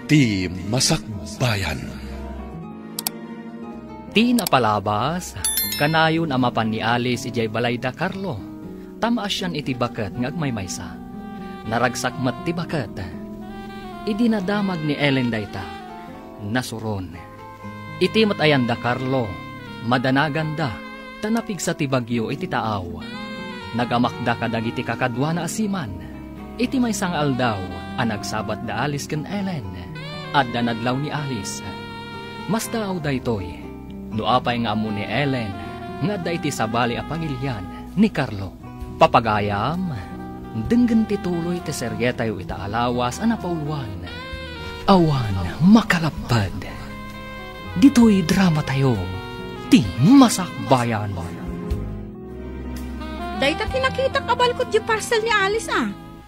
Ti Masakbayan. Ti napalabas, kanayon amapan ni Alice ijay balay da Carlo. Tamaas yan iti baket ng agmaymaysa. Naragsak mat ti baket. Idinadamag ni Ellen dayta. Nasuron. Iti matayan da Carlo. Madanagan da. Tanapig sa ti bagyo iti taaw. Nagamakda kadag iti kakadwa na asiman. Iti may sang aldaw. Anagsabat da Alice ken Ellen. At danadlaw ni Alice. Mas daaw da itoy. Nuapay nga mo ni Ellen. Nga da iti sabali a pagilyan ni Carlo. Papagayam, denggan tituloy ti seryetayo ita alawas anapauluan. Awan makalapad. Dito'y drama tayo, ti Masakbayan. Dahita tinakita kabalkot di parcel ni Alice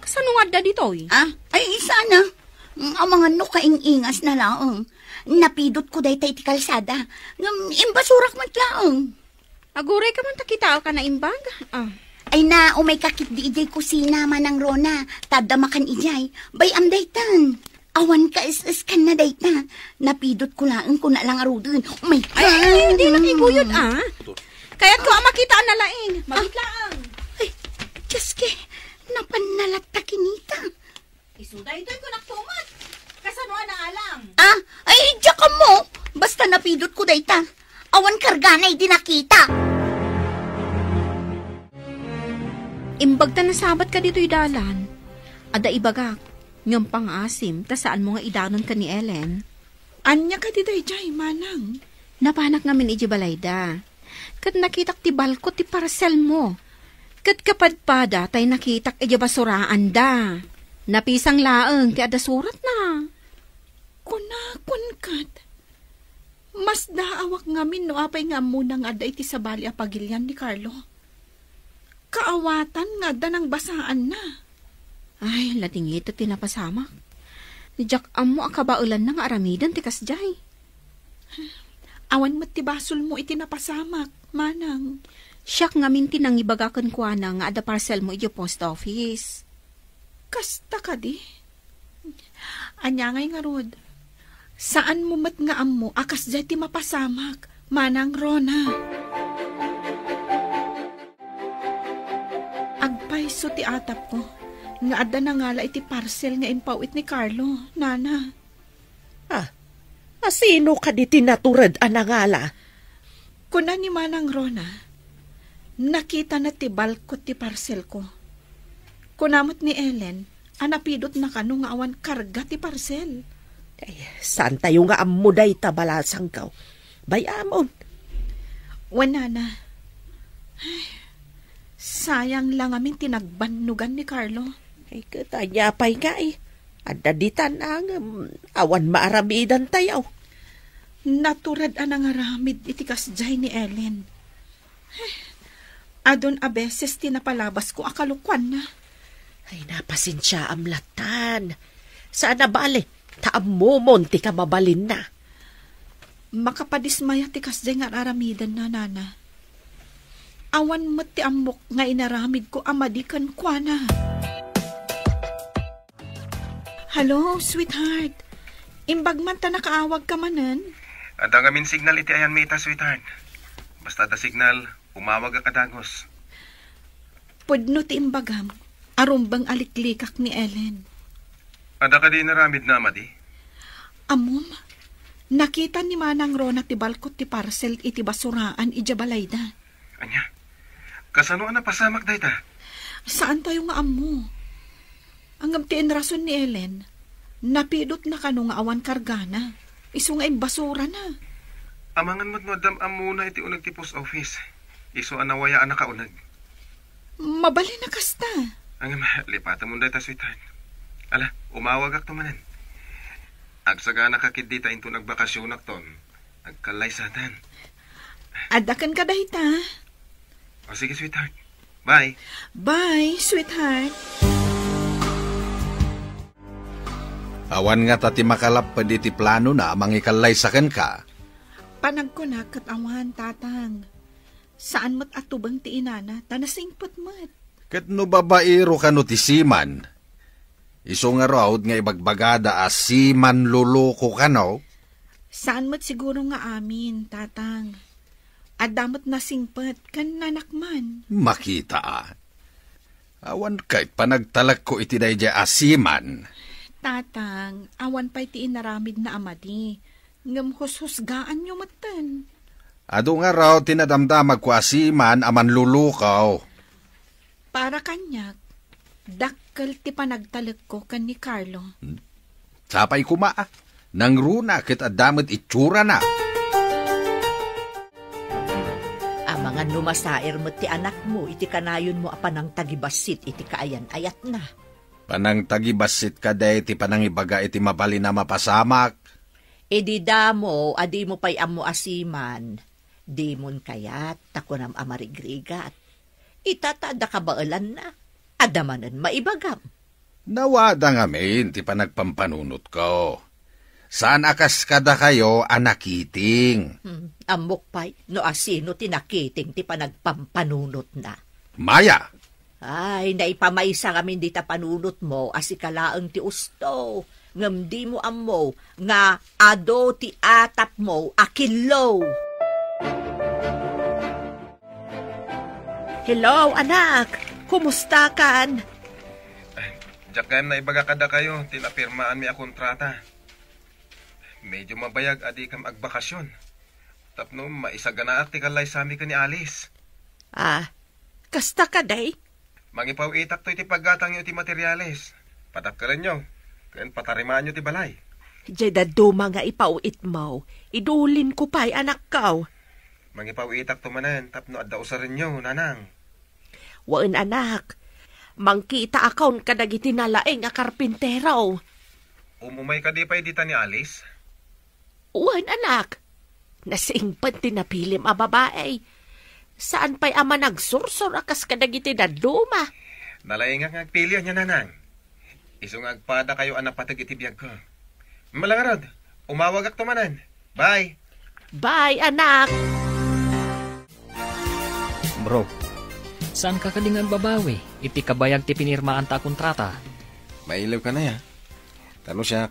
Kasanungad da dito'y? Ay sana. Ang mga kaing-ingas na laong. Napidot ko dahita iti kalsada. Imbasurak mat laong. Aguray ka man takita ka na imbag? Ay na, umay kakit di ijay kusina manang Rona. Tadamakan ijay. Bay am daytan. Awan ka is kan na dayta. Napidot ko lang kung na lang arudin. Oh my God. Ay, hindi nakiguyod Kaya ko makita na laing. Magitlaang. Ay, Diyos ke. Napanalat ta kinita. Isuday ito'y ko naktumat. Kasanuan na alam. Ay, diya ka mo. Basta napidot ko dayta. Awan karganay di nakita. Imbag ta nasabat ka dito'y dalan. Ada ibagak, ngam pang-asim, ta saan mo nga idanon ka ni Ellen? Anya ka dito'y jay, manang. Napanak ngamin iji balayda. Kat nakitak ti balkot ti parcel mo. Kat kapadpada tay nakitak iji basuraan da. Napisang laeng ti ada surat na. Kunakun kat. Mas daawak ngamin no apay nga munang ada iti sabali a pagilyan ni Carlo. Kaawatan nga da ng basaan na. Ay, latingit at tinapasamak. Nijak amo akabaulan na nga aramidan ti kasjay. Awan mo't tibasol mo itinapasamak, manang. Siyak ngamin tinangibagakan kwa na nga ada parcel mo iti post office. Kasta ka di. Anyangay nga rod. Saan mo mat nga amo akas jay ti mapasamak, manang Rona. Agpaiso ti atap ko, nga ada na ngala iti parcel nga impawit ni Carlo, nana. Sino ka di tinaturad anangala? Kuna ni manang Rona, nakita na ti balkot ti parcel ko. Kunamot ni Ellen, anapidot na kano nga awan karga ti parcel. Ay, saan tayo nga amuday tabalasang kaw? Bayamon. Wanana. Ay, sayang lang aming tinagbanugan ni Carlo. Ay, katanya pa'y nga Adaditan ang awan maaramidan tayo. Naturad anang aramid itikas jay ni Ellen. Adon a beses tinapalabas ko akalukwan na. Ay, napasensya amlatan. Sana bale, taamumon ti ka mabalin na. Makapadismaya tikas jay nga aramidan na, nana. Awan mo ti amok nga inaramid ko amadikan kwa na. Hello, sweetheart. Imbag man ta nakaawag ka manan. Ada ngamin signal iti ayan mita, sweetheart. Basta da signal, umawag ka kadagos. Pudno ti imbagam, arumbang aliklikak ni Ellen. Ada ka di naramid na, amadi? Amom, nakita ni Manang Rona ti balkot ti parcel iti basuraan ija balayda. Anya? Kasano na pasamak dayta? Saan tayo nga amo? Ang amtiin rason ni Ellen, napidot na kano nga awan kargana. Isu nga basura na. Amangan mo't madam amuna iti unag ti post office. Isu anawaya anak kaunag. Mabali na kasta. Ang lipatan mo dayta, sweetheart. Ala, umawag ak tumanan. Agsaga nakakidita into nagbakasyon akton. Agkalay satan. Adakan ka dahita. O sige, sweetheart. Bye. Bye, sweetheart. Awan nga tati makalap pa di ti plano na mangikalay sa ken ka. Panagkunak kat awan, tatang. Saan mo't atubang ti inana, tanasingpot mo't. Ket no babaero ka no ti siman. Iso nga raw nga ibagbagada si manluloko ka no? Saan mo't siguro nga amin, tatang? Adamot na singpet kan nanakman. Makita Awan kahit panagtalag ko iti dayjay asiman. Tatang, awan pa iti inaramid na amadi. Ngam husgaan nyo matan. Ado nga raw tinadamdamag ko asiman aman lulukaw. Para kanyak, dakkel ti panagtalag ko kan ni Carlo. Sapay kuma, nang runa kit adamot itsura na. Mga numasair mo ti anak mo, iti kanayon mo apanang tagibasit, iti kaayan ayat na. Panang tagibasit ka day, iti panang ibaga iti mabali na mapasamak. Di damo, adi mo pa'y amo asiman, di mon kayat, takunam amarigrigat. Itatada ka baalan na, adamanan maibagam. Nawada nga min, ti panagpampanunot ko. Saan akas kada kayo anakiting? Amok pa'y, no asino tinakiting ti panagpampanunot na. Maya! Ay, naipamaysa kami di ta panunot mo, asikalaang ti usto. Ngam di mo amo, nga ado ti atap mo, akilaw. Hello, anak! Kumusta kan? Diyak kayam na ibaga kada kayo, tinapirmaan mi a kontrata. Medyo mabayag adi kam agbakasyon. Tapno maisaganaak ti kalay sami ka ni Alice. Kasta ka day? Mangipaw itak to iti paggatang iti materyales. Patap ka rin nyo. Ken patarimaan nyo ti balay. Jay duma nga ipauit mo. Idulin ko pa'y anak kaw. Mangipaw itak to manen, tapno adda usa rin nyo, nanang. Waan anak, mangkita akaw kadagiti nalaeng a karpintero. Umumay ka di pa edita ni Alice? Uwan, anak. Nasingpan tinapilim a babae. Saan pa'y ama nagsursur akas kadagiti na duma? Nalaing nga agpilya niya, nanang. Isong agpada kayo anapatag iti biyag ko. Malangarod, umawag ak tumanan. Bye! Bye, anak! Bro, saan ka kadingan babawi? Iti kabayag ti pinirmaan ta kontrata. Mailaw ka na ya. Tano siya,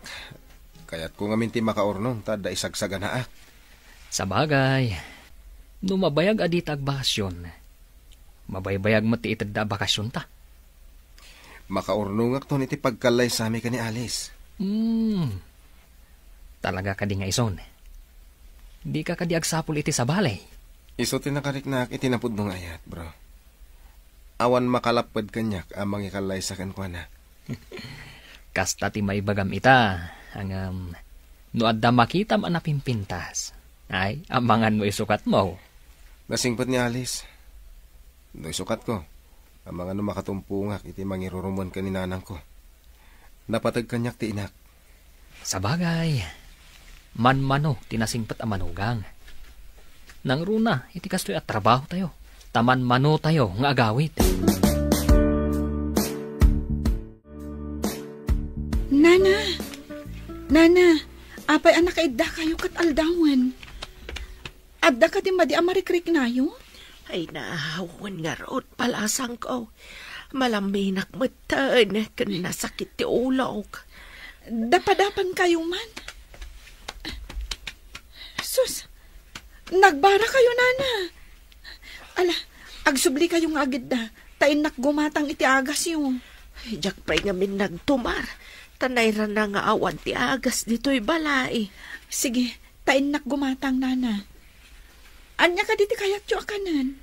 kaya't ko ngamin ti makaornon, tada isagsaga na ak. Sa bagay, mabayag adita ag bakasyon. Mabaybayag mo ti itad da bakasyon ta. Makaornong ak to iti pagkalay sa amin ka ni Alice. Talaga ka di nga ison. Di ka kadi agsapul iti sa balay. Iso tinakarik na ak itinapod mong ayat, bro. Awan makalapad kanyak amang ikalay sa kankwana. Kasta ti maibagam ita, hangam no adda makitam anapimpintas. Ay, amangan mo isukat mo. Nasingpat ni Alice. No isukat ko. Amangan no makatumpungak iti mangirurumuan ka ni nanang ko. Napatag kanyak ti inak. Sa bagay, manmano tinasingpat a manugang. Nang runa, iti kastoy at trabaho tayo. Taman mano tayo nga agawit. Nana, apay anak idda kayo kat aldawan. Adda ka di madi amarikrik na yun? Ay nahawan nga root palasang ko. Malaminak matan, kan nasakit ti ulog. Dapadapan kayo man. Sus, nagbara kayo, nana. Ala, agsubli kayong agad da. Tain nakgumatang iti agas yung. Jak pa'y ngamin nagtumar. Tanay ra na nga awan ti agas dito'y balay. Sige, tain nakgumatang, nana. Anya ka diti kayat yo akanan.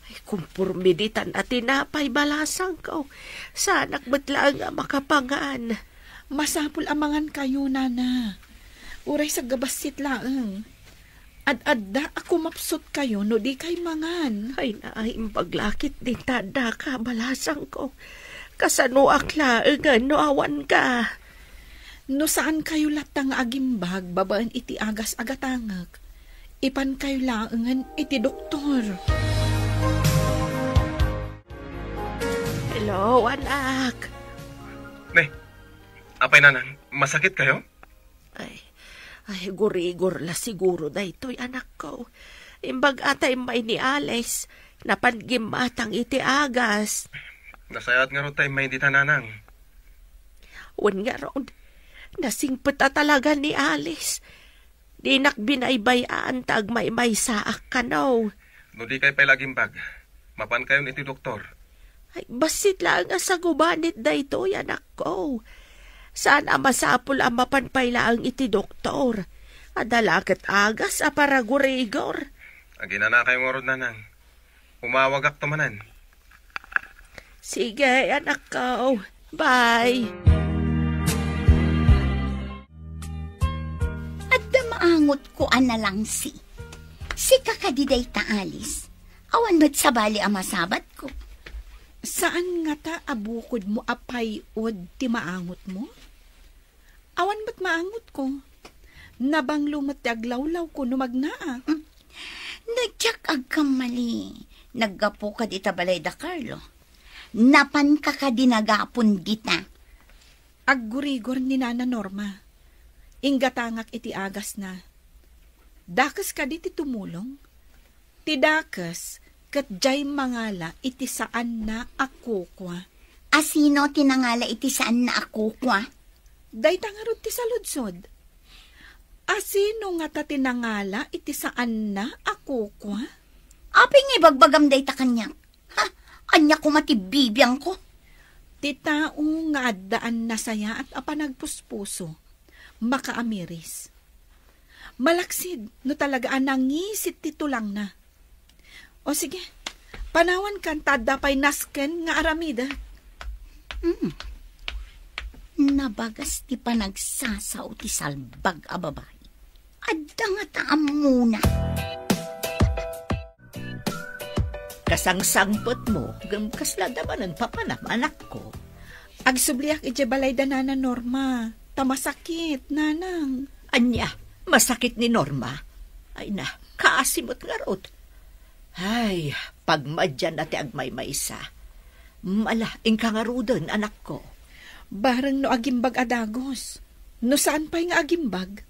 Ay, kumpurmiditan at tinapay balasang ko. Sanak batlang nga makapangaan. Masapul amangan kayo, nana. Uray sa gabasit laeng. Ad-adda ako mapsot kayo no di kay mangan. Ay naayong paglakit din tada ka balasang ko. Kasano aklaeng no awan ka. No saan kayo latang agimbag babaan iti agas agatangag. Ipan kayo laengan iti doktor. Hello, anak. Ne, apay nanang, masakit kayo? Ay, gurigor la siguro da ito'y anak ko. Imbag atay may ni Alice, napangimatang iti agas. Nasayat nga ro tayo may hindi nanang. Wan nga ron, nasingpet talaga ni Alice. Di nakbinaybayaan tag may saak ka no. No di kay pay lagimbag. Mapan kayo iti doktor. Ay, basit lang nga sa gubanit da ito, anak ko. Saan masapul ang mapanpaylaang iti doktor? Adalagat agas a para gurigor. Agina na kayo ngorod nanang. Umawagak tumanan. Sige, anak ko. Bye. At maangot ko na lang si kakadiday ta Alice. Awan mo't sabali ang masabat ko. Saan nga ta abukod mo apay od ti maangot mo? Awan mo't maangot ko. Nabang lumot ti aglawlaw ko no magnaa. Nagtsak agkamali. Naggapo ka di tabalay da Carlo. Napan ka dinagapon dita. Aggurigor ni Nana Norma. Ingatangak iti agas na. Dakas ka di ti tumulong. Ti dakas kat jay mangala iti saan na ako kwa. Asino tinangala iti saan na ako kwa? Day tangarod ti saludsod. Asino nga ta tinangala iti saan na ako kwa? Aping ibagbagam day ta kanyak. Ha? Anya ko matibibiyang ko. Ti tao nga addaan na saya at apanagpuspuso. Makaamiris. Malaksid no talaga anangisit tito lang na. O sige, panawan kan tada pay nasken nga aramida. Nabagas ti panagsasaw ti salbag a babae. Adda nga taam muna. Kasangsangpot mo, kasla daman ang papanam, anak ko. Agsubliak iti balay da Nana Norma. Tamasakit, nanang. Anya, masakit ni Norma. Ay na, kaasimot nga rot. Ay, pagmadyan na ti agmaymaysa. Malaing kangarudan, anak ko. Barang no agimbag adagos. No saan pa'y nga agimbag?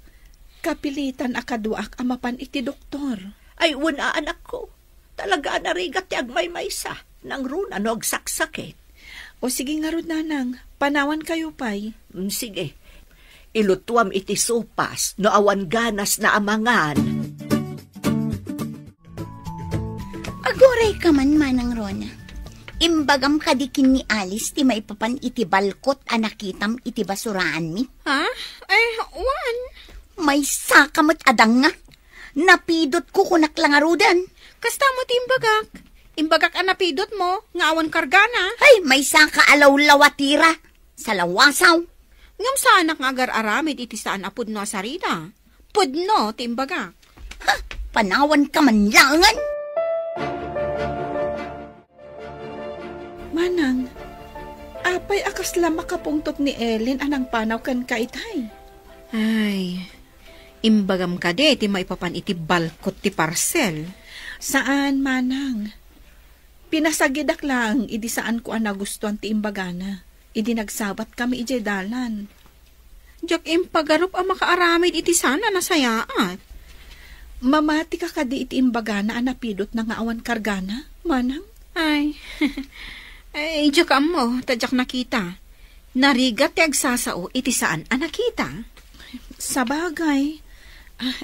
Kapilitan akaduak amapan iti doktor. Ay, wala anak ko. Talaga narigat ti agmaymaysa. Nang runa no agsaksakit. O sige nga rod, nanang. Panawan kayo pa'y. Sige. Ilutuam iti sopas no awan ganas na amangan. Agoray ka man, Manang Rona. Imbagam kadikin ni Alice ti maipapan iti balkot a nakitam iti basuraan mi. Ha? Ay, wan. May sakamot adang nga. Napidot ko kunak lang arudan. Kasta mo ti imbagak. Imbagak ang napidot mo, nga awan kargana. Ay, may saka alaw-lawatira. Sa lawasaw. Ngam sana nga agar-aramid iti saan apod no asarita. Pudno ti imbagak. Ha, panawan ka man langan. Manang, apay akas lang makapungtot ni Ellen anang panaw kan kaitay. Ay, imbagam ka de, ti maipapan iti balkot ti parcel. Saan, Manang? Pinasagidak lang, idi saan ko ang nagustuhan ti imbagana. Idi nagsabat kami ijay dalan. Diyak impagarup ang makaaramid iti sana nasayaat. Mamati ka kadi iti imbagana ang napidot na nga awan kargana, Manang? Ay, ay, diyak mo, tadyak nakita. Narigat ti agsasao iti saan ang nakita. Sabagay.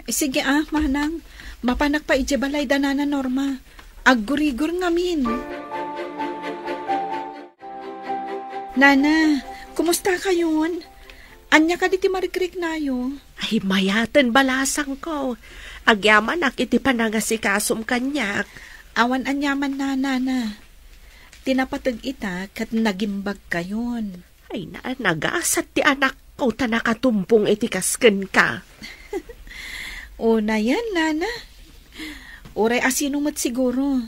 Sige Manang. Mapanak pa iti balay da Nana Norma. Aggurigur ngamin. Nana, kumusta kayon? Anya ka di ti marikrik nayo? Ay, mayatan balasang ko. Agyaman ak iti panangasikasum kanyak. Awan anyaman na, Nana. Tinapatag ita kat nagimbag kayon. Ay na, nagasat ti anak ko ta nakatumpong iti kasken ka. Una yan, Nana. Uray asinumat siguro.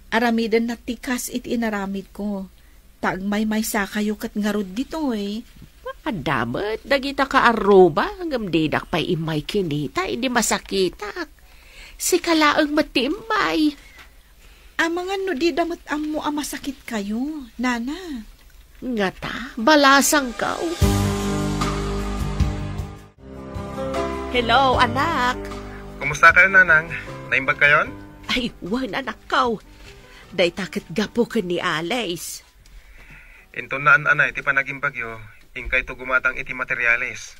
Aramidan na tikas iti inaramid ko. Taagmay sa kayo kat ngarod dito eh. Adamat, dagita ka aruba, hanggang didak pa'y imay kinita, hindi masakitak. Si kalaang matimbay. Amangan no di damot mo masakit kayo, Nana. Ngata, balasang ka. Hello, anak. Kumusta kayo, nanang? Naimbag kayon? Ay, wan anak ko. Day takit gapo ka ni Alice. Inton naan anay, ti panagimbag yo. Ingkay to gumatang iti materyales.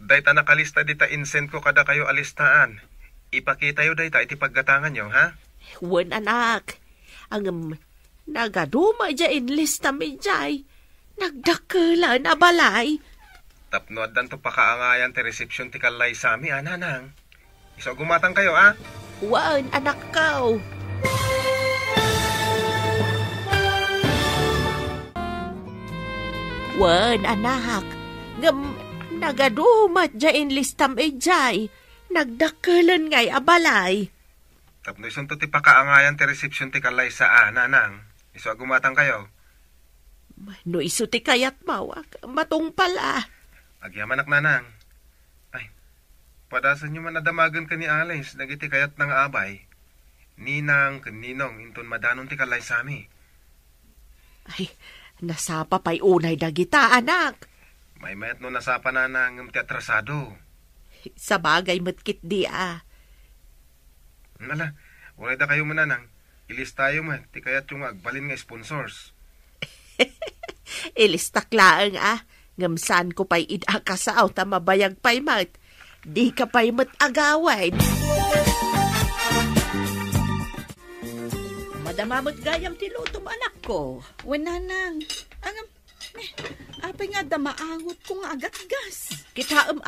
Dayta nakalista dita insent ko kada kayo alistaan. Ipakita yo dayta iti paggatangan yo, ha? Wen anak, ang nagaduma dyan lista mi dyan. Nagdakelan na balay. Tapno addan to pakaangayan ti reception ti kalay sami, ananang. Iso gumatang kayo, ha? Wan anak kaw. Wan anak, nagadumat dyan listam ejay. Nagdakelan ngay abalay. Tapno ison to ti pakaangayan ti reception ti kalay sa ananang. Iso gumatang kayo. No iso ti kayat mawak, matong pala. Agyaman nanang. Ay, padasan nyo man nadamagan ka ni Alice, nagiti kayat ng abay. Ninang, kaninong, inton madanon ti kalay sami. Ay, nasapa pa'y unay dagita, anak. May mayat no nasapa na ng teatrasado. Sa bagay matkit di Nala, walay da kayo mananang. Ilis tayo man, ti kayat yung agbalin nga sponsors. Ilistak laang Ngamsan ko pa'y idakasaw ta mabayag pa'y mat. Di ka pa'y matagawad. Madamamot gayam ti lutom anak ko. Wananang, apay nga damaangot ko nga agat gas. Kitaam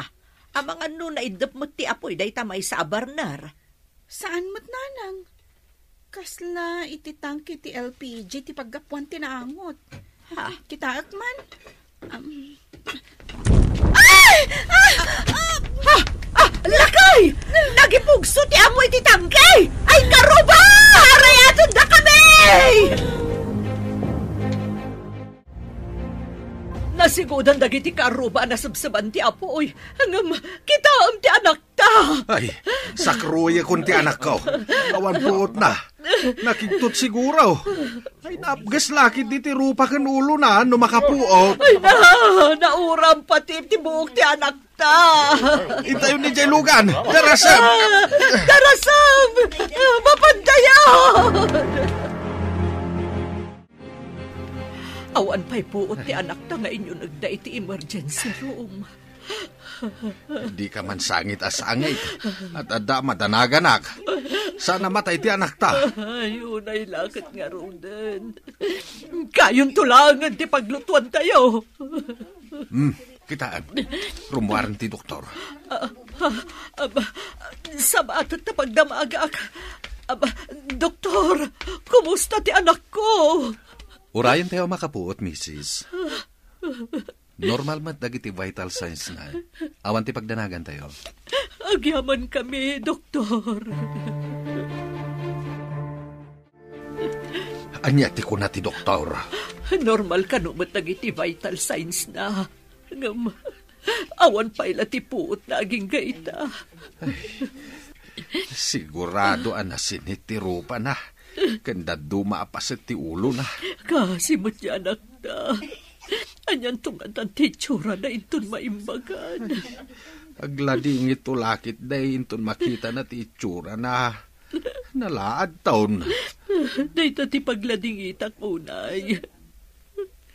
amang ano na idap mo ti apoy day tamay sa abarnar. Saan mo't nanang? Kasla ititangki ti LPG ti paggapuan ti naangot. Kitaak man. Lakay! Nagipugso ti amoy ti tangkay! Ay karuba! Harayatod na kami! Nasigudan dagiti karuba na sabsaban ti apoy. Hangam, kitaam ti anak ta. Ay, sakruya kun ti anak ko. Awan puot na. Nakigtot siguro. Ay, naapgas lakit di ti rupa kan ulo na no makapuot. Ay nauram pati ti buok ti anak ta. Itayo ni Jay Lugan. Darasam! Darasam! Mapantayan! Awan pa'y puot ti anak ta nga inyo nagda iti emergency room. Di ka man sangit asangit. At ada madanaganak. Sana matay ti anak ta. Ayun ay lakit nga roden. Kayon tulangan ti paglutuan tayo. Kitaan. Rumuaran ti doktor. Sabatot na pagdamagak. Doktor, kumusta ti anak ko? Urayan tayo makapuot, Mrs. Normal mat dagiti vital signs na. Awan ti pagdanagan tayo. Agyaman kami, doktor. Anya ti ko na ti doktor. Normal ka numat dagiti vital signs na. Awan pa'y latipuot na aging gaita. Sigurado anasinit ti rupa na. Kanda dumaapasit ti ulo na. Kasi mo't yan anak na. Anyan tungatan ti tsura na inton maimbagan. Aglading ito lakit day inton makita na ti tsura na. Nalaad taon. Dahita ti paglading itak unay.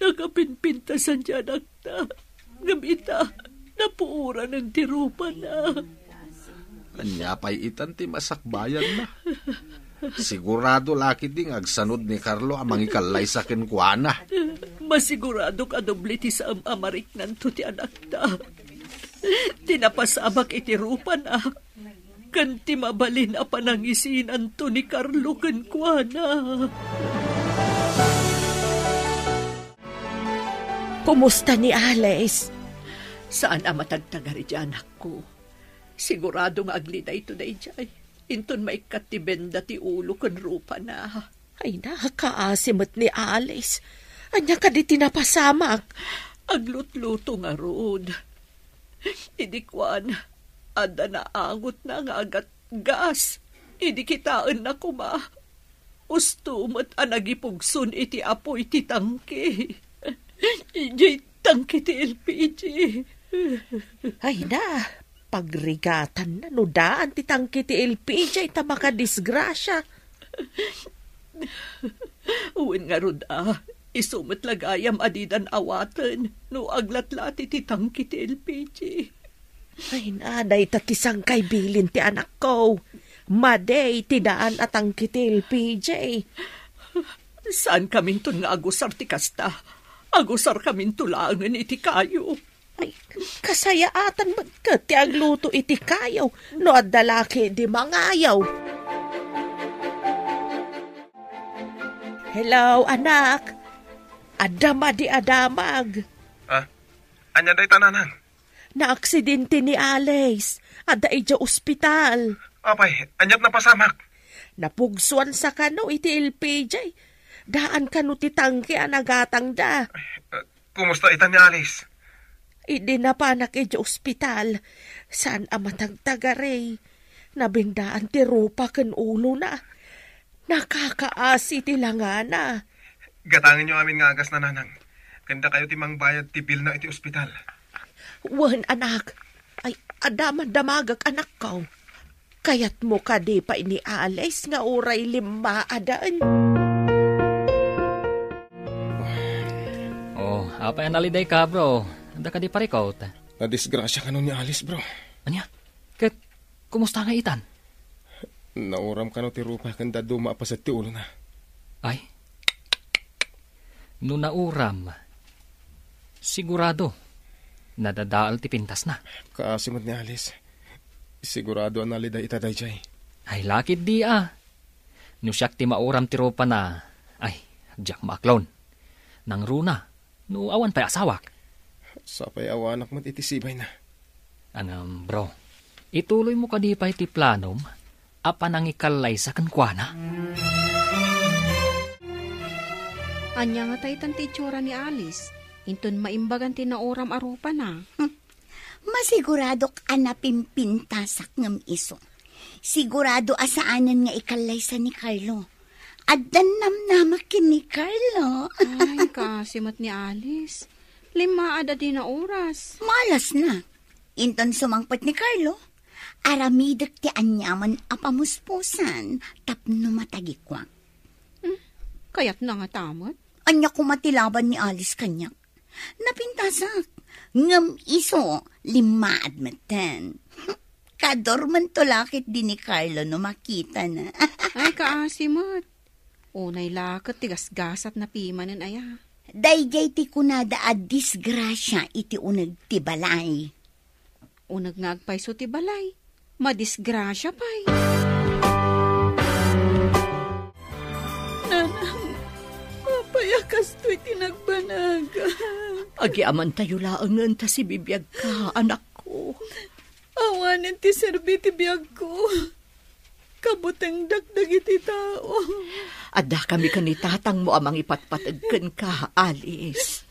Nakapinpintasan dyan anak na. Ngamita, napuura ng tirupa na. Anya pa'y itan ti masakbayan na. Sigurado lakit ding agsanod ni Carlo amang ikalay sa kenkwana. Masigurado ka doble ti sa amarik nanto ti anak ta. Tinapasabak iti rupa na. Kanti mabalin a panangisin anto ni Carlo kenkwana. Kumusta ni Alice? Saan ang matagtagari di anak ko? Sigurado nga aglida ito na ijay. Inton maikat ti benda ti ulo kan rupa na. Ay nakakaasimot ni Alice. Anya ka di tinapasamak. Aglutluto nga rood. Idikwan, ada na angot na nga agat gas. Idikitaan na kuma. Ustumot anagipugsun iti apoy ti tangke. Ijay tangke ti LPG. Ay na, pagrigatan na nudaan ti tangke ti LPG ita makadisgrasya. Uwin nga ruda, Isumat lagayam adidan awatan, no aglatlat iti tangki ti LPG. Ay, naday tatisang kay bilin ti anak ko. Maday, tidaan at ang kitil, PJ. Saan kamintun nga agusar ti kasta? Agusar kamintulangan iti kayo. Ay, kasayaatan magkat ti agluto iti kayaw. No adalaki di mangayaw. Hello, anak. Adama di adamag. Anya day tananan? Na-aksidente ni Alice. Ada ija ospital. Apay, anyat na pasamak. Napugsuan sa kano iti LPJ. Daan kano ti tangke anagatang da. Kumusta ita ni Alice? Idi na panak ija ospital. Saan amatagtagare? Nabingdaan ti rupa ken ulo na. Nakakaasi ti langana. Gatangin nyo amin nga agas na nanang. Kanda kayo timang bayad ti bill na iti ospital. Wan anak. Ay, adaman damagag anak ko. Kayat mo ka di pa ini Alice nga uray 5 adaan. Oh, apa yan naliday ka, bro? Anda ka di parikot. Nadisgrasya ka nun ni Alice, bro. Anya? Kat, kumusta nga itan? Nauram ka no ti rupa kanda duma pa sa ti ulo na. Ay, no nauram, sigurado, nadadaal ti pintas na. Kaasimot ni Alice. Sigurado ang naliday itaday jay. Ay, lakit di No siyak ti mauram ti rupa na, ay, Jack Maklon. Nang runa, no awan pa'y asawak. Sapay awanak mo't itisibay na. Anam, bro, ituloy mo ka di pa'y ti planom, apa nang ikalay sa kankwana? Anya nga tayo tanti itsura ni Alice. Inton maimbagan ti nauram arupa na. Masigurado ka na pimpintasak ngam iso. Sigurado asaanan nga ikalay sa ni Carlo. Addan namnamakin ni Carlo. Ay, kasimot ni Alice. 5 ada di na oras. Malas na. Inton sumangpot ni Carlo. Aramidek ti anyaman apamuspusan. Tapno matagikwang. Kayat na nga tamot. Anya kumatilaban ni Alice kanyak. Napintasak. Ngam iso, 5 admatan. Kadorman tulakit din ni Carlo no makita na. Ay, kaasimot. Unay lakot, tigasgasat na pimanan aya. Dayjay ti kunada a disgrasya iti unag ti balay. Unag ngagpayso ti balay. Madisgrasya pa'y. Nanang, papayakas to'y tinagbanaga. Agiaman tayo laangan ta si bibiyag ka, anak ko. Awanin ti serbi ti biyag ko. Kabutang dagdag iti tao. Adda kami kanitatang mo amang ipatpatagkan ka, Alice.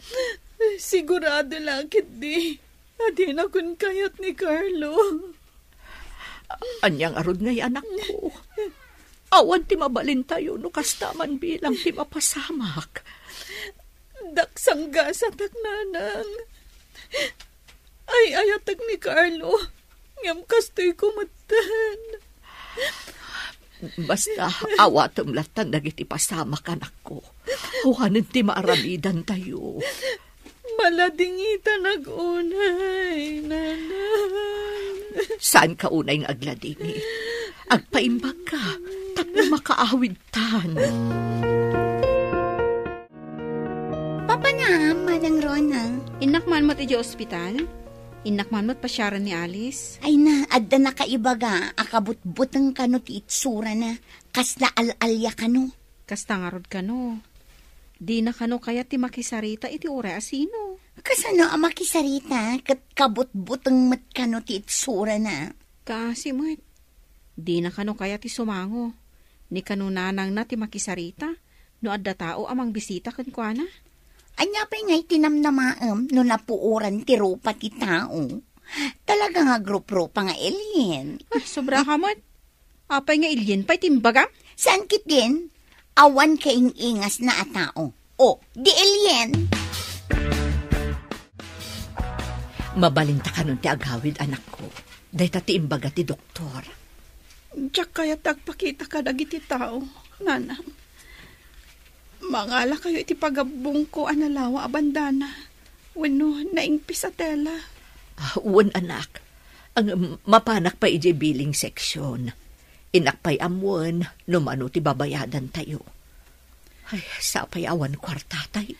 Sigurado lakit di. Adi na kun kayat ni Carlo. Anyang arod ngay anak ko. Awan ti mabalin tayo no kastaman bilang ti mapasamak. Daksang gasatak nanang. Ay ayatag ni Carlo. Ngam kastoy kumatan. Basta awatom latan dagiti pasamak anak ko. Huwanan ti maaramidan tayo. Maladingita nag-unay, nanang. Saan ka unay ng agladingi? Agpaimbag ka, tapno makaawid tan. Papa na, Manang Rona. Inakman mo't iti ospital? Inakman mo't pasyaran ni Alice? Ay na, adda na kaibaga, akabutbutang kano ti itsura na, kasla al-alya kano. Kastangarod ka no. Di na kano kaya ti makisarita iti ura asino. Kasano ang makisarita, kat kabutbutang mat kano ti itsura na. Kasi mo't. Di na kano kaya ti sumango. Ni kano nanang na ti makisarita. No adda tao amang bisita kan kwa na. Anya pa ngay tinamnamaam no napuuran ti rupa ti tao. Talaga nga grup-rupa nga alien. Sobra ka mo't. Apay nga alien pa'y timbaga? Saan kit din? Awan kaing ingas na atao. O, di alien. Mabalinta ka nun ti agawid anak ko. Day tati imbaga ti doktor. Diyak kaya tagpakita ka dagiti tao, nanang. Mangala kayo iti pagabong ko analawa abandana. Wano, naingpis sa tela. Wan anak, ang mapanak pa iti billing section. Inakpay amuan, numano ti babayadan tayo. Ay, sapay awan kwarta tayo.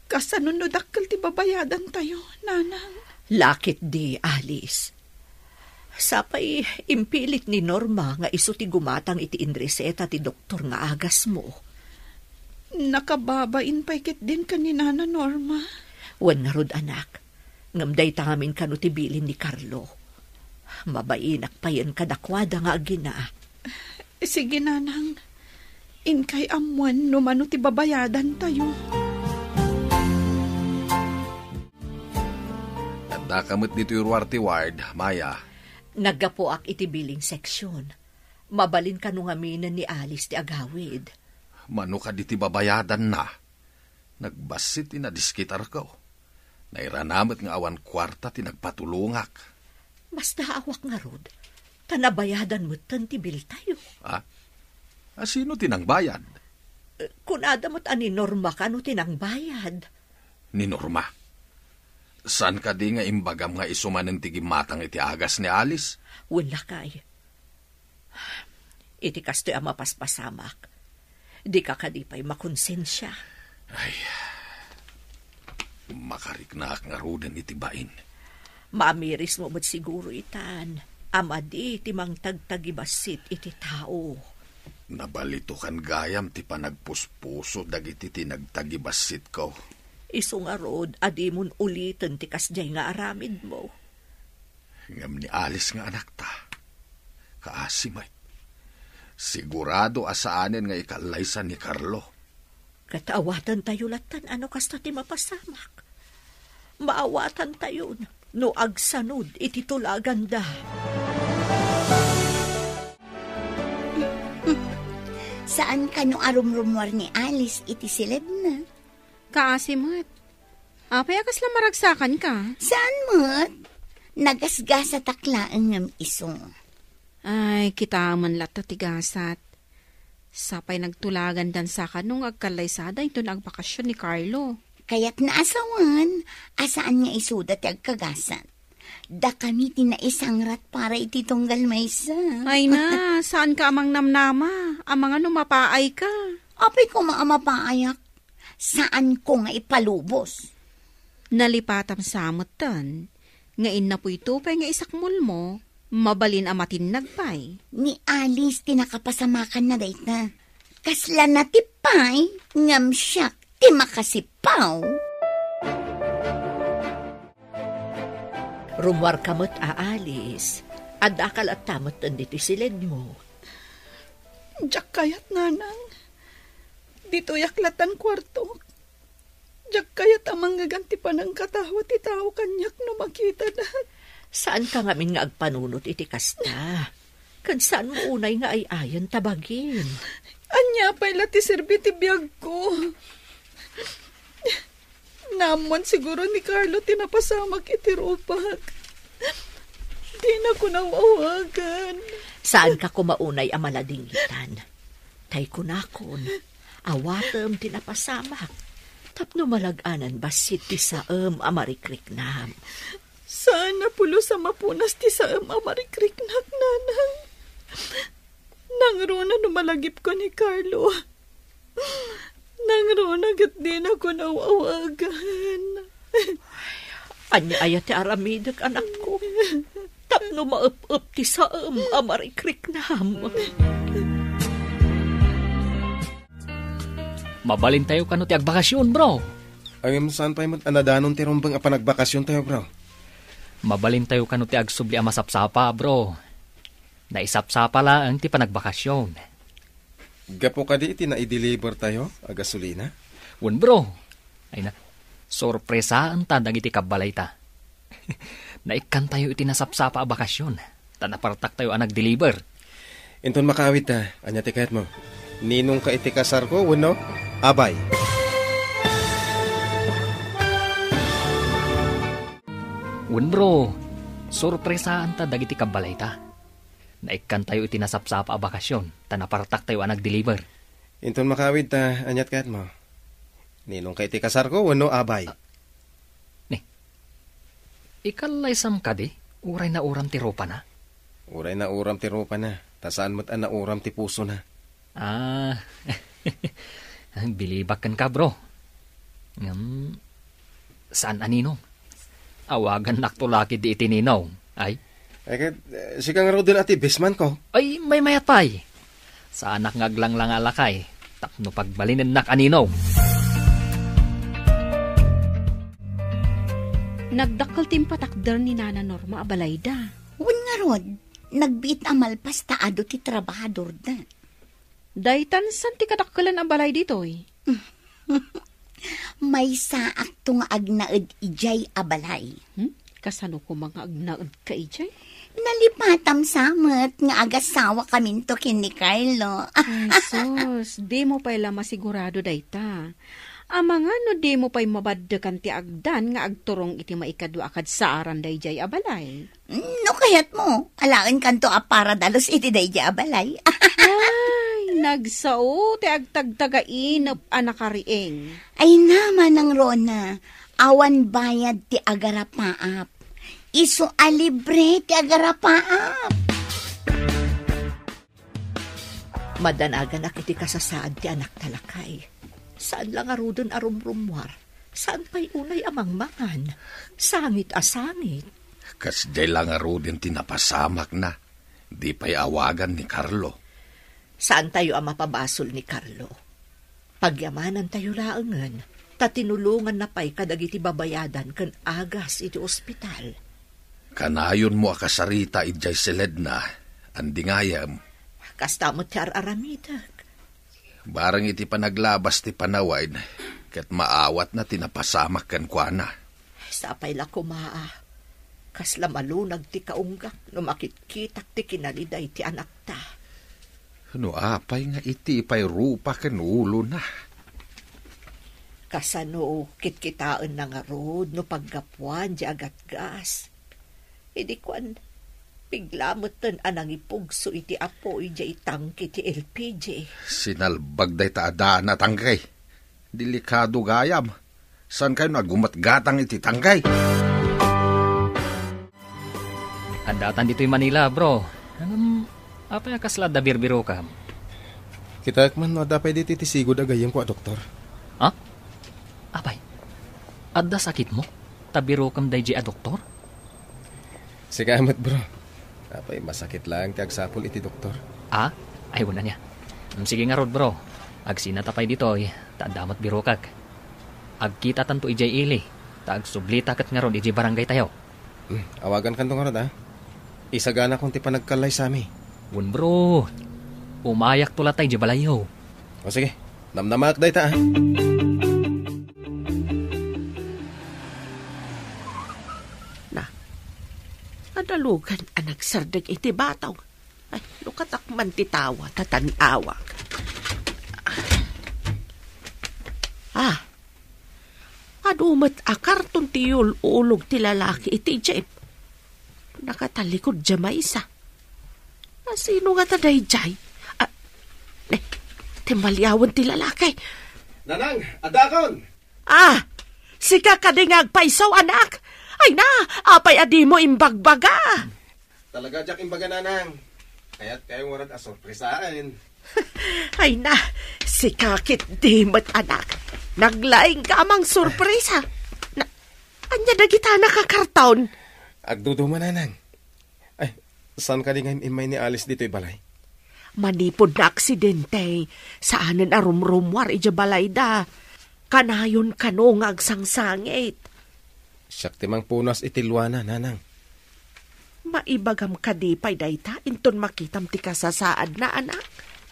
Kasanunod akal ti babayadan tayo, nanang. Lakit di, Alice. Sapay impilit ni Norma nga iso ti gumatang iti inreseta ti doktor nga agas mo. Nakababain pa'y kit din ka ni Nana Norma. Wan nga rod anak, ngamday tangamin kanu ti bilin ni Carlo. Mabainak pa yan kadakwada nga agina. Sige, nanang. Inkay amuan numano ti babayadan tayo. Tanda kamot dito yung Ruarte Ward, Maya. Naggapoak iti billing section. Mabalin ka nung aminan ni Alice ti agawid. Mano ka diti babayadan na. Nagbasit inadiskitar ko. Nairanamit nga awan kwarta ti nagpatulungak. Basta awak nga rod. Tanabayadan mo ti bil tayo. Sino tinangbayad? Kung adamot ani Norma ka no tinangbayad. Ni Norma? San ka di nga imbagam nga isumanen ti gimatang iti agas ni Alice? Wala kay. Iti kastoy ang mapaspasamak. Di ka kadipay makonsensya. Ay, makariknaak nga roden iti bain. Maamiris mo mo't siguro itan. Ama di timang tagtagibasit iti tao. Nabalito kan gayam ti panagpuspuso dagiti tinagtagibasit ko. Iso nga rod, adimon ulitin ti kasjay nga aramid mo. Ngam ni Alice nga anak ta. Kaasimay. Sigurado asaanin nga ikalaysan ni Carlo. Kataawatan tayo latan, ano kasta ti mapasamak. Maawatan tayo, no agsanod iti tulagan da. Saan ka no arumrumwar ni Alice iti silid na? Kaasimat. Apay akas lang maragsakan ka. Saan mo't? Nagasgasa taklaan ng iso. Ay, kita man lata tigasat. Sapay nagtulagan dan sa kanong agkalaysada ito na agbakasyon ni Carlo. Kaya't naasawan, asaan nga isuda ti agkagasat. Da kami tinaisangrat para iti tunggal maysa. Ay na, saan ka amang namnama? Amang ano mapaay ka? Apay ko maamapaayak. Saan ko nga ipalubos? Nalipatam samot tan. Ngain na po ito pa nga isakmul mo, mabalin amatin nagpay. Ni Alice tinakapasamakan na dayta. Kasla na tipay, ngam siyak ti makasipaw. Rumwar kamot Alice, adakal at tamot diti silid mo. Diyak kayat, nanang. Dito yaklatan kwarto. Diyak kayat amang gaganti pa ng katawa ti tao kanyak no makita na. Saan ka ngamin nga agpanunot iti kasta? Kan saan mo unay nga ay ayon tabagin? Anya pa'y lati serbi ti biyag ko. Namon siguro ni Carlo tinapasamak iti rupak. Di na ko nawawagan. Saan ka kumaunay amaladingitan? Tay kunakon, awatem tinapasamak. Tapno malaganan basit ti saem amarikrik-nam. Sana pulo sa mapunas ti saem amarikrik-nak, nanang. Nangruna numalagip ko ni Carlo. Nangruna gat din ako nawawagan. Anya ayat ti aramidak anak ko. Tapno maup-up ti saem amarikrik-nam. Mabalin tayo kano ti agbakasyon, bro. Ay, saan pa yung anadanon ti rumbang apanagbakasyon tayo, bro? Mabalin tayo kano ti agsubli a masapsapa, bro. Naisapsapa lang ti panagbakasyon. Gapo ka di iti na i-deliver tayo, a gasolina? Wan, bro. Ay na, sorpresa ang tandang iti kabalay ta. Naikan tayo iti nasapsapa a bakasyon. Tanapartak tayo ang nag-deliver. Inton makawit ta, anya ti kayat mo. Ninong ka iti kasar ko, wano? Abay. Wan, bro. Sorpresa ang tandang iti kabalay ta. Naikan tayo iti nasapsapa a bakasyon. Tanapartak tayo ang nag-deliver. Inton makawid ta, anyat kayat mo. Ninong kay ti kasar ko, wano abay. Ikalay sam ka di, uray na uram ti rupa na. Uray na uram ti rupa na, tasaan mo't na uram ti puso na. Bilibakan ka bro. Saan aninong? Awagan naktulaki di itininaw. Ay Sikang raw din ati besman ko. Ay, may mayatay. Sa anak ngaglang lang alakay, tapno pagbalinin nak aninaw. Nagdakkel timpatakder ni Nana Norma abalayda. Wan nga rod, nagbiit amalpas taado ti trabahador da. Daytan san ti kadakkelan abalay ditoy? May saak to nga agnaed ijay abalay. Kasano ko mga agnaed ka ijay? Nalipatam samet nga agasawa kamin to kin ni Carlo. Sus, di mo pala masigurado dayta. Amanga no di mo pa'y mabaddekan ti agdan nga agturong iti maikadwa akad sa aran dayjay abalay. No kayat mo, alaan kanto apara dalos iti dayjay abalay. Ay, nagsao ti agtagtagainap anakarieng. Ay naman ang Rona, awan bayad ti agarapaap. Iso alibre ti agarapaap. Madanagan ak iti kasasaan ti anak talakay. Saan lang arudon arumrumwar? Saan pa'y unay amangmangan? Sangit asangit. Kas jay lang arudin tinapasamak na. Di pa'y awagan ni Carlo. Saan tayo ang mapabasol ni Carlo? Pagyamanan tayo laangan, tatinulungan na pa'y kadagiti babayadan kan agas iti ospital. Kanayon mo akasarita ijay seled na, andingayam. Kastamot ti araramitak. Barang iti panaglabas ti panawain, ket maawat na tinapasamak kan kuana. Sapay la kumaa, kasla malunag ti kaunggak, no makitkitak ti kinaliday ti anak ta. No apay nga iti pay rupa ken ulo na. Kasano kitkitaan na nga rod, no paggapuan di agat gas. Idi kuan, piglamutan anang ipugso iti apo ija itangki ti LPG. Sinalbag day taadaan na tangkay. Delikado gayam. San kayo nagumatgatang iti tangkay? Andatan dito'y Manila, bro. Apay kasla da birbiro ka? Kita man no dapay diti ti sigod agayem ko, doktor. Ha? Apay, adda sakit mo? Tabiro kam day a doktor? Sigamat, bro. Apay masakit lang ti agsapol iti doktor. Ay wala niya. Sige nga rod, bro. Agsinatapay dito'y taadamat biro kag. Agkita tanto ijay ili. Tagsublita kat nga rod ijay barangay tayo. Awagan kan to nga rod, ha? Isagana kong ti panagkalay sa amin. Wun, bro. Umayak tulat tayo ijay balayo. O sige, namnamak day ta, ha? Adalugan ang nagsardag iti bataw. Ay, lukatak man titawa, tatanawag. Adumat akarton tiyul ulog ti lalaki iti jay. Nakatalikod jamay isa. Sino nga taday jay? Timalyawan ti lalaki. Nanang, adakon! Sika kadingag paisaw anak. Ay na, apay adi mo imbagbaga. Talaga jak imbaga, nanang. Kaya't kayong warad asorpresaan. Ay na, si kakit dimot anak. Naglaing ka amang sorpresa. Anya na kita nakakartaon. Agdudo man, nanang. Ay, saan ka di ngayon imay ni Alice dito'y balay? Manipod na aksidente. Saanan arumrumwar ija balay da. Kanayon kano nga agsangsangit. Siyak timang punas itilwana, nanang. Maibagam ka di pa'y dayta, inton makitam ti kasasaad na anak.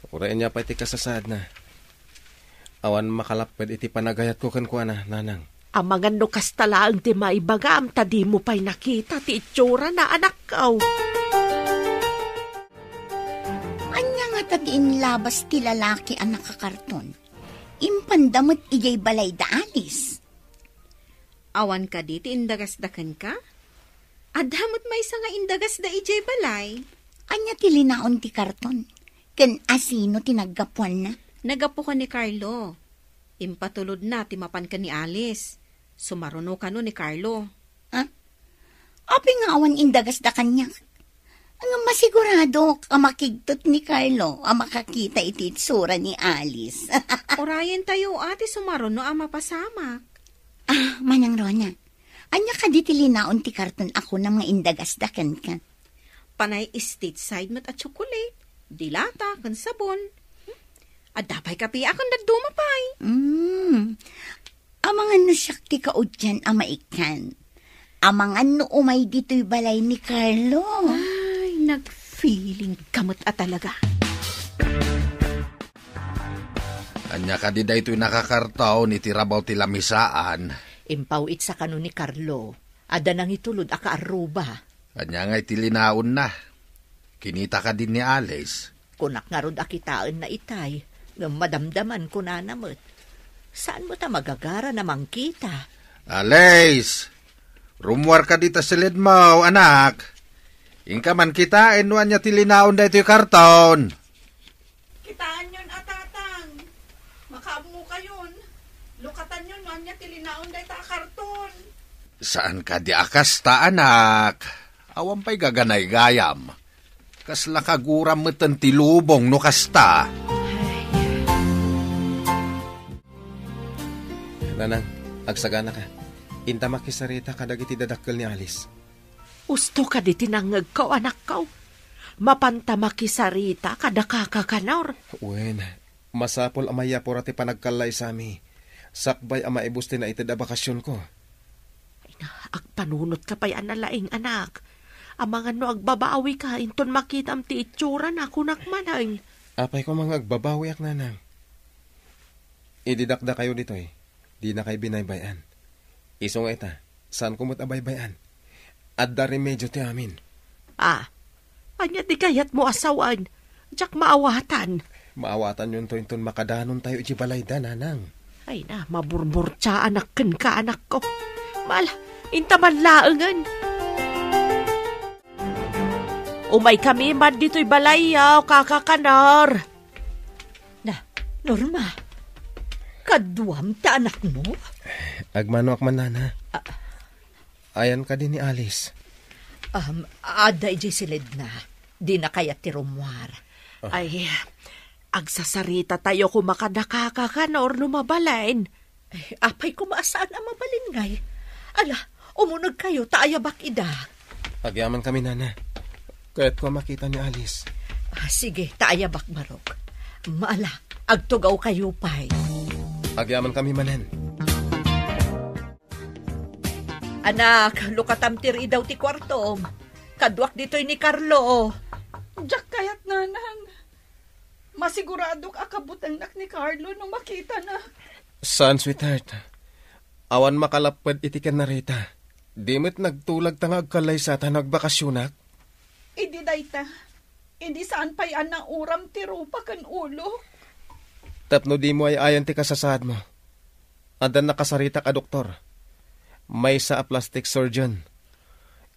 Urayan niya pa iti kasasaad na. Awan makalapad iti panagayat ko kankwa na, nanang. Amangan no kastalaang ti maibagam, tadi mo pa'y nakita ti itsura na anak kaw. Anya nga tatiin labas ti lalaki ang nakakarton. Impandamot ijay balay da Alice. Awan ka di, ti indagas-dakan ka? Adamot may isa nga indagas da ijay balay. Anya ti linaon ti karton. Ken asino tinaggapuan na. Nagapo ka ni Carlo. Impatulod na timapan ka ni Alice. Sumaruno ka no ni Carlo. Api nga awan indagas da kanya. Ang masigurado ka makigtot ni Carlo ang makakita iti itsura ni Alice. Orayan tayo ate sumaruno ang mapasamak. Manang Rona, anya ka ditilinaon ti karton ako ng mga indagas da kan ka. Panay stateside mat at chocolate. Dilata, kan sabon. Adapay kapi akong dadumapay. Amangan no siyak ti kaod dyan amaikan. Amangan no umay dito'y balay ni Carlo. Ay, nag-feeling kamot at talaga. Anya ka di da ito'y nakakartaw ni tirabaw ti lamisaan. Impawit sa kano ni Carlo. Ada nang itulod aka aruba. Anya nga itilinaon na. Kinita ka din ni Alice. Kunak nga rod akitaan na itay. Ng madamdaman ko na namot. Saan mo ta magagara na mangkita? Alice! Rumwar ka dita silid mo, anak. Ingka man kitain no anya tilinaon da ito'y karton. Kitaan yun, atatang. Makaamo kayon. Lukatan yun, anya tilinaon da ita karton. Saan ka di akas ta, anak? Awan pa'y gaganay gayam. Kasla kaguram meten ti lubong no kasta. Nanang, agsagana ka. Inta makisarita kadag iti dadakkel ni Alice. Usto ka di tinangag ka, anak ka. Mapanta makisarita kada kakakanor. Wen, masapol amaya por ati panagkalay sami. Sakbay ama ibusti na iti da bakasyon ko. Ay na, agpanunot ka pa'y analaing anak. Amangan no agbabawi ka, inton makitam ti itsura na kunak manang. Apay ko mga agbabawi ak nanang. Ididakda kayo dito eh. Di na kayo binaybayan. Isong eta, saan kumot abaybayan? At da remedyo ti amin. Anya di kayat mo asawan. Diyak maawatan. Maawatan yun to inton makadanon tayo iti balayda, nanang. Ay na, maburbur-tsa anak ka anak ko. Mala, intaman laangan. Umay kami man dito'y balayaw, kakakanar. Norma, kaduam ta anak mo? Agmano ak man, nana. Ayan ka din ni Alice. Ada iji silid na. Di na kaya ti rumwar. Ay, agsasarita tayo kung makadakakakanor lumabalain. Ay, apay kumaasaan ang mabalingay. Ala, umunag kayo, taayabak ida. Agyaman kami, nana. Kaya't ko makita ni Alice. Sige, taayabak barok. Maala, agtugaw kayo pa'y. Agyaman kami manen. Anak, lukatamtir idaw ti kwartom. Kadwak dito'y ni Carlo. Diyak kayat nanang. Masiguradok akabutang nak ni Carlo nung makita na. Saan, sweetheart? Awan makalapad iti kan narita. Di mo't nagtulag tangag kalay sa nagbakasyonak. Idi dayta. Idi saan pa'y anang uram ti rupa kan ulo. Tapno di mo ay ayan ti kasasad mo. Adan nakasarita ka, doktor. May sa a plastic surgeon.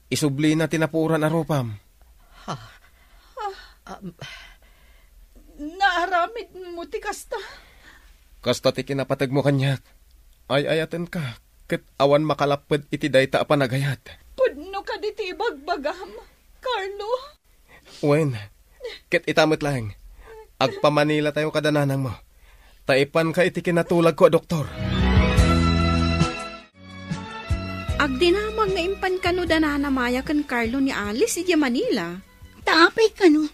Isubli na tinapuran arupam. Naaramid mo ti kasta. Kasta ti kinapatag mo kanyak. Ay ayaten ka. Ket awan makalapad iti dayta apanagayat. Pudno ka di ti bagbagam, Carlo. Wen, ket itamot lang. Agpamanila tayo kadananang mo. Taipan ka iti kinatulag ko, doktor. Agdinamag nga impan kano dananamaya kan Carlo ni Alice iti Manila. Taapay ka no.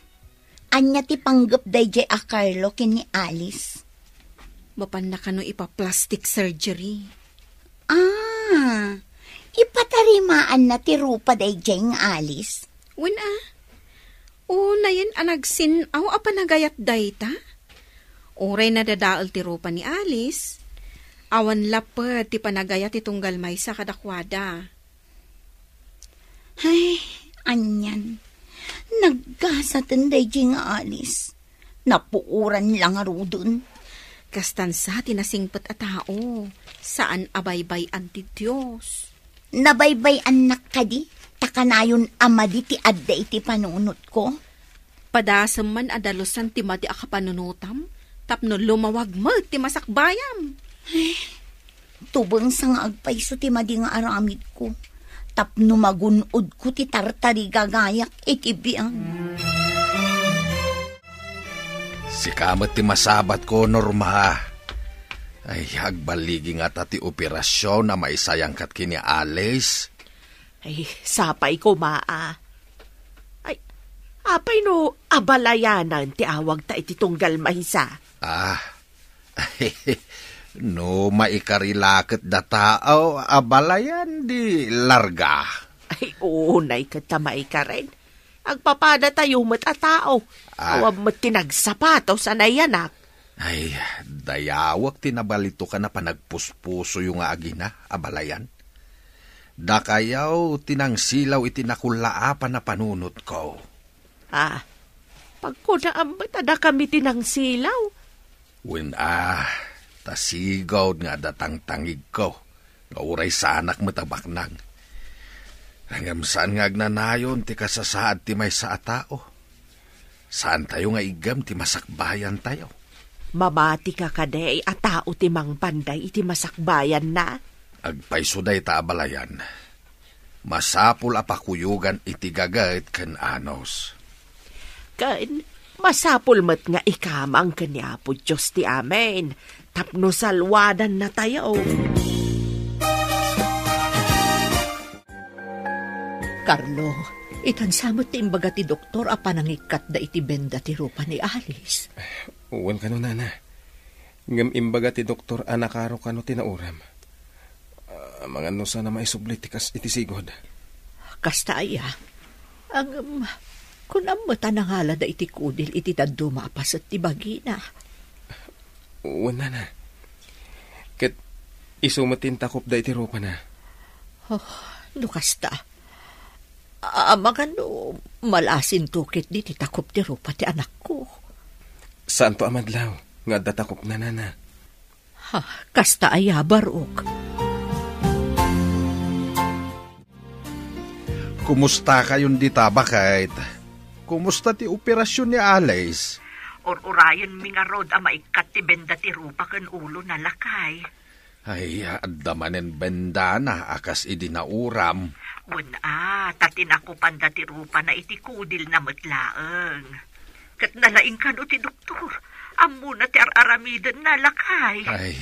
Anya ti panggap dayjay a Carlo ken ni Alice. Mapan na kano ipa-plastic surgery. Ipatarimaan na ti rupa dayjay nga Alice. Na yan anagsin aw apanagayat dayta. Oray na dadaal ti rupa ni Alice. Awan lapad ti panagayat ti tunggal may sa kadakwada. Ay, anyan. Naggasatan dayjay nga Alice. Napuuran lang arudun. Kastansa tinasingpet a tao. Saan abaybay anti Diyos? Nabaybay anak ka di. Takanayon amadi ti adda iti panunot ko. Padasam man adalusan ti madi akapanunutam. Tapno lumawag mo ti masakbayam. Tubang sa nga agpaiso ti madi nga aramid ko. Tapno magunod ko ti tartari gagayak iti biyang. Si kamat ti masabat ko, Norma. Ay, agbaligi nga ti operasyon na maisayang kat kini Alice. Ay, sapay ko maa. Ay, apay no abalayanan ti awag ta iti tunggal mahisa. No maikarilakit da tao, abalayan di larga. Ay, unay ka tamay ka rin. Agpapada tayo mat a tao. Awab mat tinagsapato sa nayanak. Ay, dayawak tinabalito ka na panagpuspuso yung agina, abalayan. Da kayaw tinangsilaw itinakulaapa na panunot ko. Pagkunaan ba't ada kami tinangsilaw? Tasigaw nga datang-tangig ko. Nauray sa anak matabaknang. Hanggang saan nga agnanayon ti kasasaad ti may sa tao? Saan tayo nga igam ti masakbayan tayo? Mamati ka kaday at tao ti mang panday iti masakbayan na. Agpaysuday ta abalayan. Masapul apakuyugan iti gagayt ken anos. Ken masapul met nga ikamang kanyapo Diyos ti amen. Tapno salwadan na tayo. Carlo, itansamot ti imbaga ti doktor a panangikat da iti benda ti rupa ni Alice. Uwan ka no, nana. Ngam imbaga ti doktor anakaro ka no tinauram. Mga nusa na maisubli ti kas iti sigod. Kasta aya, ang kunam mata nangala da iti kudil iti taddo maapas at ti bagina. Uwan, nana. Ket isumatin takop da iti rupa na. Kasta. Magano, malasin tukit di ti takop ti rupa ti anak ko. Saan to amadlaw? Nga datakop na, nana. Kasta aya barok. Kumusta kayon di tabakait? Kumusta ti operasyon ni Alice? Urayan mi nga rod a maikat ti benda ti rupa ken ulo na lakay. Ay, addamanen benda na akas idinauram. Tatin ako panda ti rupa na iti kudil na matlaeng. Kat nalaing kan o ti doktor, amo na ti aramiden na lakay. Ay,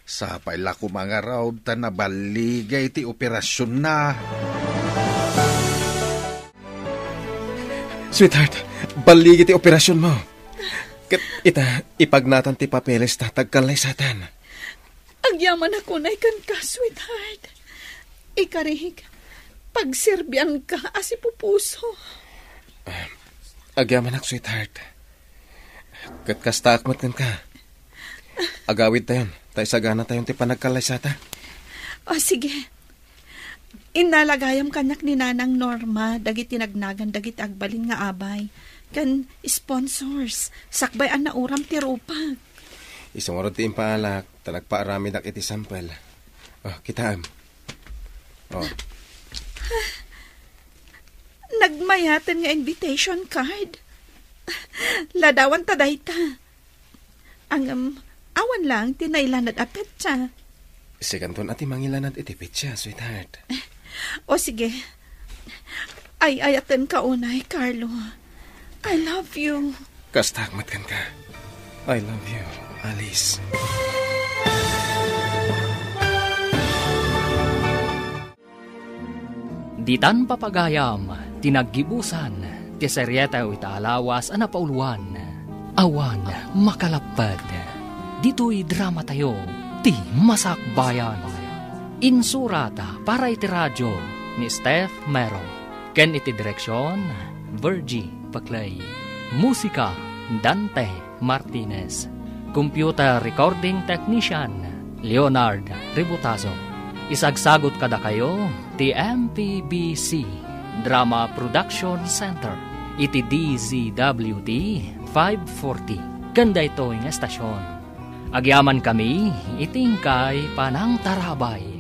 sapay la ko mga raw ta nabaligay ti operasyon na. Sweetheart, baligi ti operasyon mo. Kat ipagnatan ti papeles tatagkalay satan. Agyaman ako na ikan ka, sweetheart. Ikarihig, pagserbian ka asipupuso. Agyaman ako, sweetheart. Kat kastakmat ka. Agawid tayon. Tay sagana tayon ti panagkalay sata. Sige. Inalagayam kanyak ni Nanang Norma, dagiti nagnagan, dagiti agbalin nga abay. Kan sponsors, sakbayan na uram ti rupa. Isungurod ti impaalak, talagpaarami dak iti sampel. Kitaam. Nagmayatan nga invitation card. Ladawan ta dayta. Ang awan lang, tinailanad apet siya. Siganton ati mangilanad iti petsa, sweetheart. Sige. Ayaten ka unay, Carlo. I love you. Kastakmat kan ka. I love you, Alice. Ditan papagayam, tinaggibusan, ti seryeta o itaalawas anapauluan. Awan makalapad. Dito'y drama tayo, ti Masakbayan. Insurata para iti radyo ni Steph Mero. Ken iti direksyon, Virgie Paclay. Musika, Dante Martinez. Computer recording technician, Leonard Ributazo. Isagsagot kada kayo, ti MPBC Drama Production Center. Iti DZWD 540. Kanda ito yung estasyon. Agyaman kami, itingkay panang tarabay.